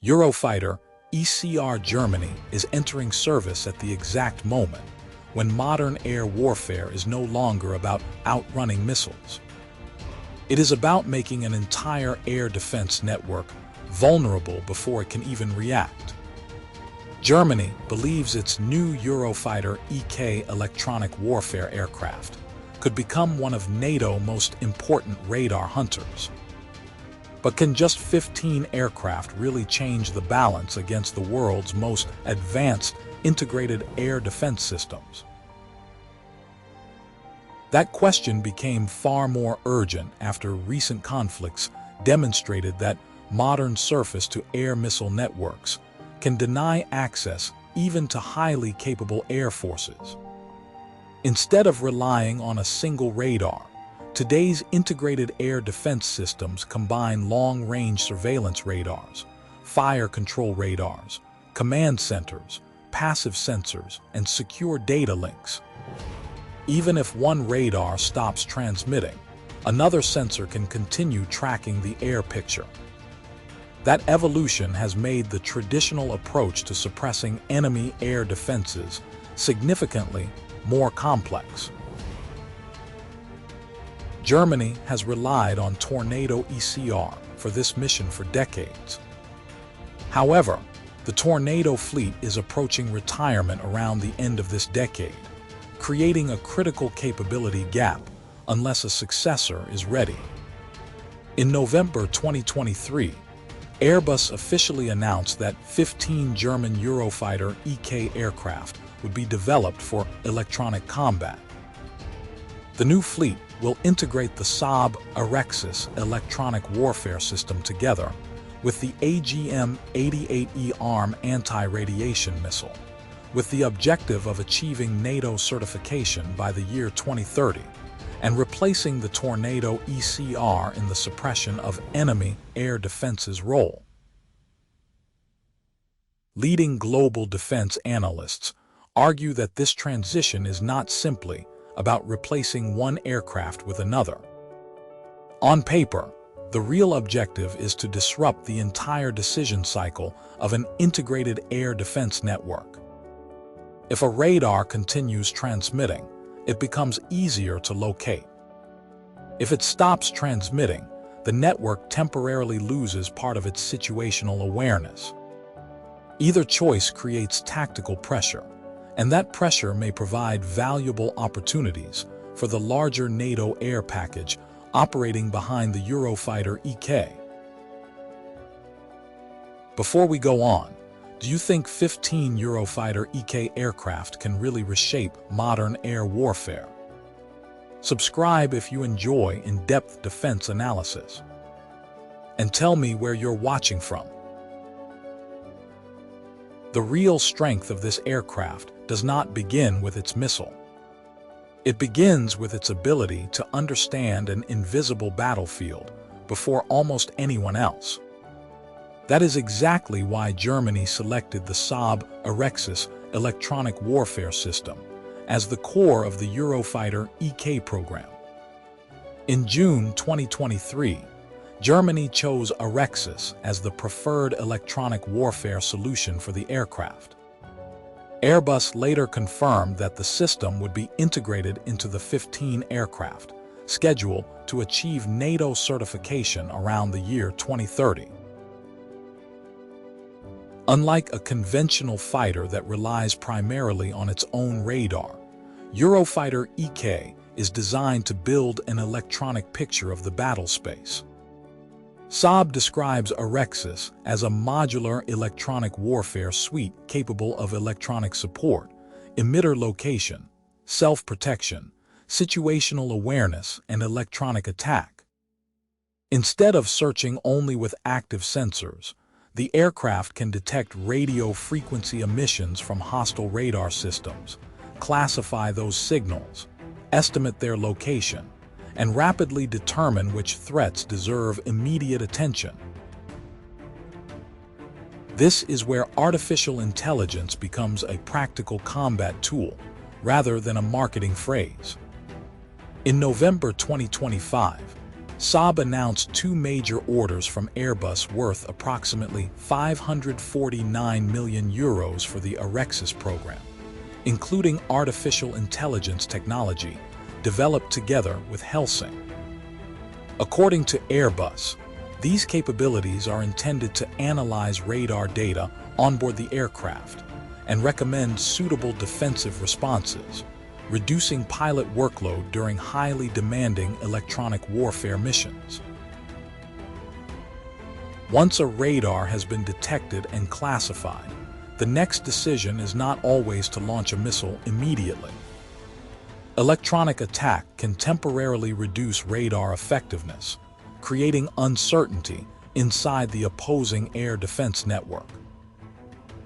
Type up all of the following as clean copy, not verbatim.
Eurofighter ECR Germany is entering service at the exact moment when modern air warfare is no longer about outrunning missiles. It is about making an entire air defense network vulnerable before it can even react. Germany believes its new Eurofighter EK electronic warfare aircraft could become one of NATO's most important radar hunters. But can just 15 aircraft really change the balance against the world's most advanced integrated air defense systems? That question became far more urgent after recent conflicts demonstrated that modern surface-to-air missile networks can deny access even to highly capable air forces. Instead of relying on a single radar, today's integrated air defense systems combine long-range surveillance radars, fire control radars, command centers, passive sensors, and secure data links. Even if one radar stops transmitting, another sensor can continue tracking the air picture. That evolution has made the traditional approach to suppressing enemy air defenses significantly more complex. Germany has relied on Tornado ECR for this mission for decades. However, the Tornado fleet is approaching retirement around the end of this decade, creating a critical capability gap unless a successor is ready. In November 2023, Airbus officially announced that 15 German Eurofighter EK aircraft would be developed for electronic combat. The new fleet will integrate the Saab Arexis electronic warfare system together with the AGM88E AARGM anti-radiation missile, with the objective of achieving NATO certification by the year 2030 and replacing the Tornado ECR in the suppression of enemy air defenses role. Leading global defense analysts argue that this transition is not simply about replacing one aircraft with another. On paper, the real objective is to disrupt the entire decision cycle of an integrated air defense network. If a radar continues transmitting, it becomes easier to locate. If it stops transmitting, the network temporarily loses part of its situational awareness. Either choice creates tactical pressure, and that pressure may provide valuable opportunities for the larger NATO air package operating behind the Eurofighter EK. Before we go on, do you think 15 Eurofighter EK aircraft can really reshape modern air warfare? Subscribe if you enjoy in-depth defense analysis. And tell me where you're watching from. The real strength of this aircraft does not begin with its missile. It begins with its ability to understand an invisible battlefield before almost anyone else. That is exactly why Germany selected the Saab Arexis electronic warfare system as the core of the Eurofighter EK program. In June 2023, Germany chose Arexus as the preferred electronic warfare solution for the aircraft. Airbus later confirmed that the system would be integrated into the 15 aircraft, scheduled to achieve NATO certification around the year 2030. Unlike a conventional fighter that relies primarily on its own radar, Eurofighter EK is designed to build an electronic picture of the battle space. Saab describes Arexus as a modular electronic warfare suite capable of electronic support, emitter location, self-protection, situational awareness, and electronic attack. Instead of searching only with active sensors, the aircraft can detect radio frequency emissions from hostile radar systems, classify those signals, estimate their location, and rapidly determine which threats deserve immediate attention. This is where artificial intelligence becomes a practical combat tool rather than a marketing phrase. In November 2025, Saab announced two major orders from Airbus worth approximately €549 million for the Arexus program, including artificial intelligence technology developed together with Helsing. According to Airbus, these capabilities are intended to analyze radar data onboard the aircraft and recommend suitable defensive responses, reducing pilot workload during highly demanding electronic warfare missions. Once a radar has been detected and classified, the next decision is not always to launch a missile immediately. Electronic attack can temporarily reduce radar effectiveness, creating uncertainty inside the opposing air defense network.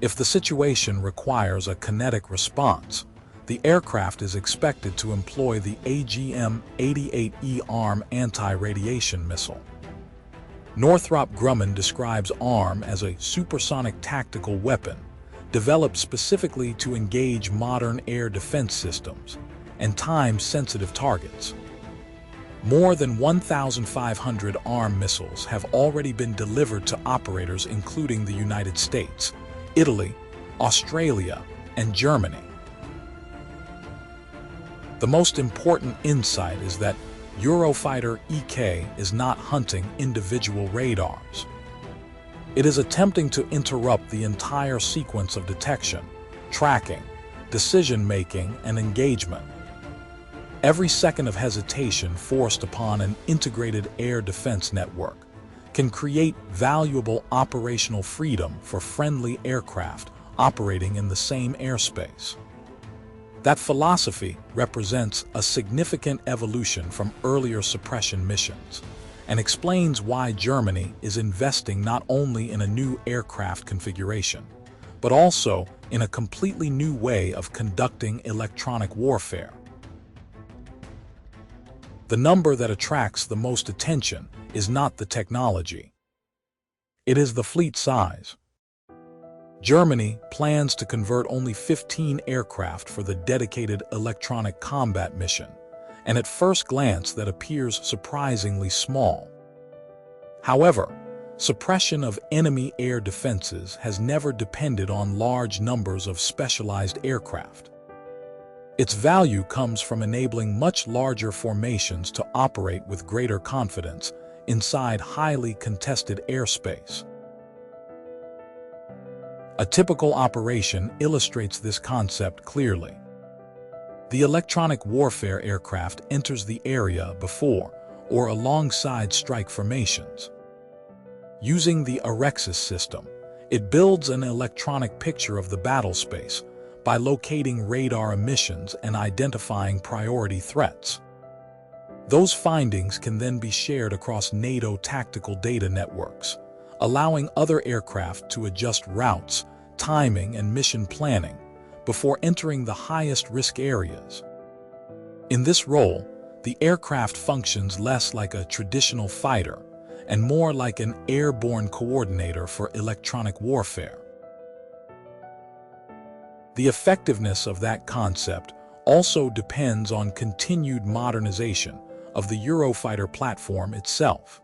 If the situation requires a kinetic response, the aircraft is expected to employ the AGM88E AARGM anti-radiation missile. Northrop Grumman describes AARGM as a supersonic tactical weapon developed specifically to engage modern air defense systems and time-sensitive targets. More than 1,500 AARGM missiles have already been delivered to operators including the United States, Italy, Australia, and Germany. The most important insight is that Eurofighter EK is not hunting individual radars. It is attempting to interrupt the entire sequence of detection, tracking, decision-making, and engagement. Every second of hesitation forced upon an integrated air defense network can create valuable operational freedom for friendly aircraft operating in the same airspace. That philosophy represents a significant evolution from earlier suppression missions and explains why Germany is investing not only in a new aircraft configuration, but also in a completely new way of conducting electronic warfare. The number that attracts the most attention is not the technology. It is the fleet size. Germany plans to convert only 15 aircraft for the dedicated electronic combat mission, and at first glance that appears surprisingly small. However, suppression of enemy air defenses has never depended on large numbers of specialized aircraft. Its value comes from enabling much larger formations to operate with greater confidence inside highly contested airspace. A typical operation illustrates this concept clearly. The electronic warfare aircraft enters the area before or alongside strike formations. Using the Arexus system, it builds an electronic picture of the battle space by locating radar emissions and identifying priority threats. Those findings can then be shared across NATO tactical data networks, allowing other aircraft to adjust routes, timing, and mission planning before entering the highest risk areas. In this role, the aircraft functions less like a traditional fighter and more like an airborne coordinator for electronic warfare. The effectiveness of that concept also depends on continued modernization of the Eurofighter platform itself.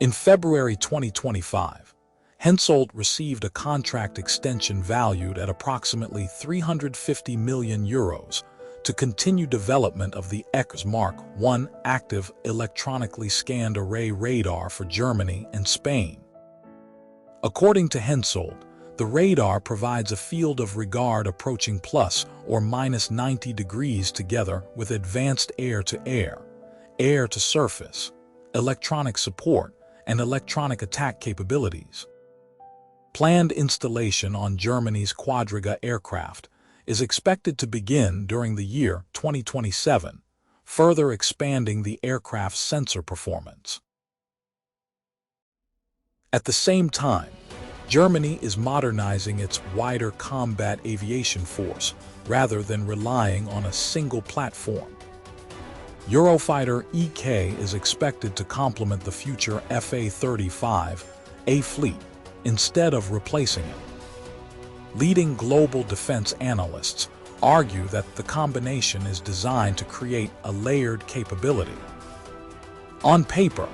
In February 2025, Hensoldt received a contract extension valued at approximately €350 million to continue development of the EK Mark I active electronically scanned array radar for Germany and Spain. According to Hensoldt, the radar provides a field of regard approaching plus or minus 90 degrees together with advanced air-to-air, air-to-surface, electronic support, and electronic attack capabilities. Planned installation on Germany's Quadriga aircraft is expected to begin during the year 2027, further expanding the aircraft's sensor performance. At the same time, Germany is modernizing its wider combat aviation force rather than relying on a single platform. Eurofighter EK is expected to complement the future FA-35A fleet instead of replacing it. Leading global defense analysts argue that the combination is designed to create a layered capability. On paper,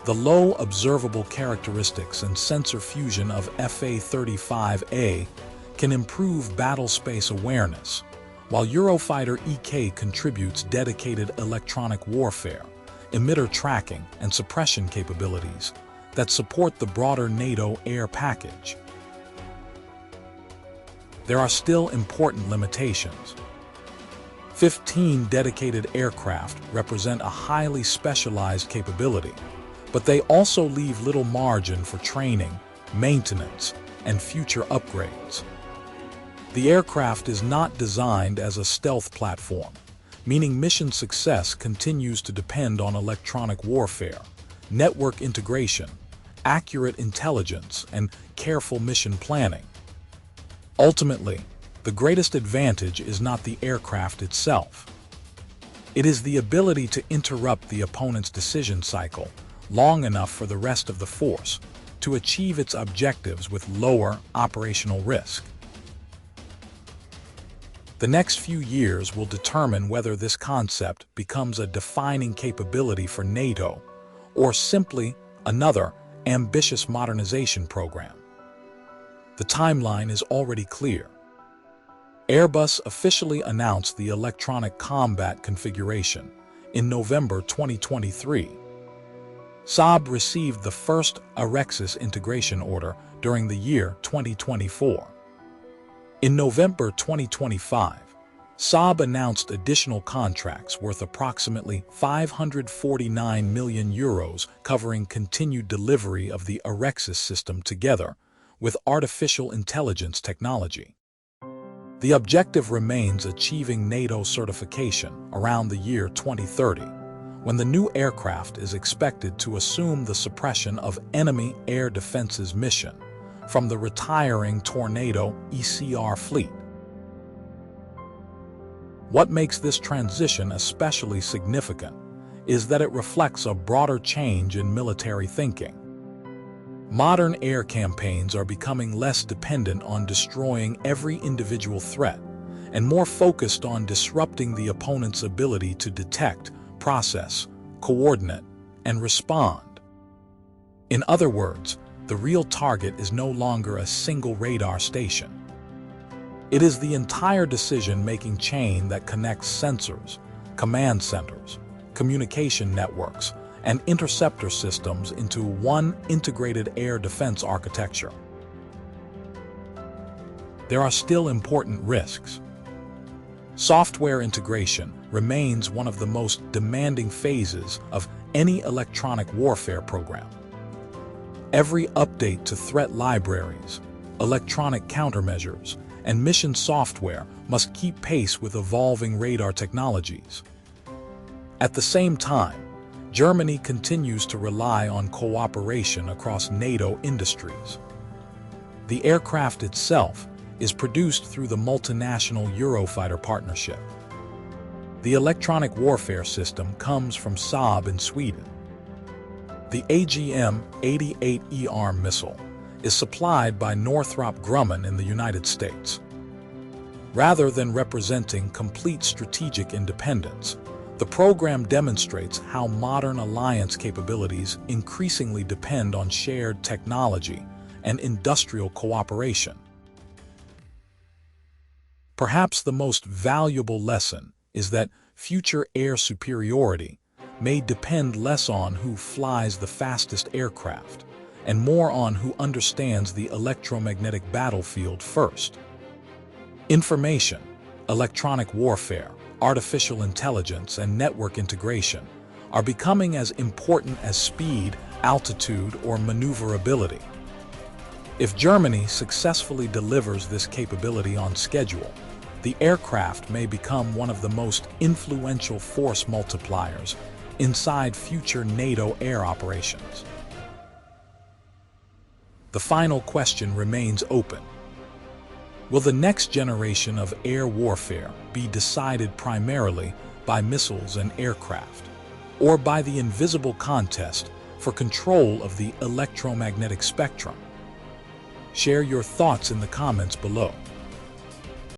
the low observable characteristics and sensor fusion of FA-35A can improve battle space awareness, while Eurofighter EK contributes dedicated electronic warfare, emitter tracking, and suppression capabilities that support the broader NATO air package. There are still important limitations. 15 dedicated aircraft represent a highly specialized capability, but they also leave little margin for training, maintenance, and future upgrades. The aircraft is not designed as a stealth platform, meaning mission success continues to depend on electronic warfare, network integration, accurate intelligence, and careful mission planning. Ultimately, the greatest advantage is not the aircraft itself. It is the ability to interrupt the opponent's decision cycle long enough for the rest of the force to achieve its objectives with lower operational risk. The next few years will determine whether this concept becomes a defining capability for NATO or simply another ambitious modernization program. The timeline is already clear. Airbus officially announced the electronic combat configuration in November 2023. Saab received the first Arexus integration order during the year 2024. In November 2025, Saab announced additional contracts worth approximately €549 million covering continued delivery of the Arexus system together with artificial intelligence technology. The objective remains achieving NATO certification around the year 2030, when the new aircraft is expected to assume the suppression of enemy air defenses mission from the retiring Tornado ECR fleet. What makes this transition especially significant is that it reflects a broader change in military thinking. Modern air campaigns are becoming less dependent on destroying every individual threat and more focused on disrupting the opponent's ability to detect, process, coordinate, and respond. In other words, the real target is no longer a single radar station. It is the entire decision-making chain that connects sensors, command centers, communication networks, and interceptor systems into one integrated air defense architecture. There are still important risks. Software integration remains one of the most demanding phases of any electronic warfare program. Every update to threat libraries, electronic countermeasures, and mission software must keep pace with evolving radar technologies. At the same time, Germany continues to rely on cooperation across NATO industries. The aircraft itself is produced through the multinational Eurofighter partnership. The electronic warfare system comes from Saab in Sweden. The AGM88E missile is supplied by Northrop Grumman in the United States. Rather than representing complete strategic independence, the program demonstrates how modern alliance capabilities increasingly depend on shared technology and industrial cooperation. Perhaps the most valuable lesson is that future air superiority may depend less on who flies the fastest aircraft and more on who understands the electromagnetic battlefield first. Information, electronic warfare, artificial intelligence, and network integration are becoming as important as speed, altitude, or maneuverability. If Germany successfully delivers this capability on schedule, the aircraft may become one of the most influential force multipliers inside future NATO air operations. The final question remains open. Will the next generation of air warfare be decided primarily by missiles and aircraft, or by the invisible contest for control of the electromagnetic spectrum? Share your thoughts in the comments below.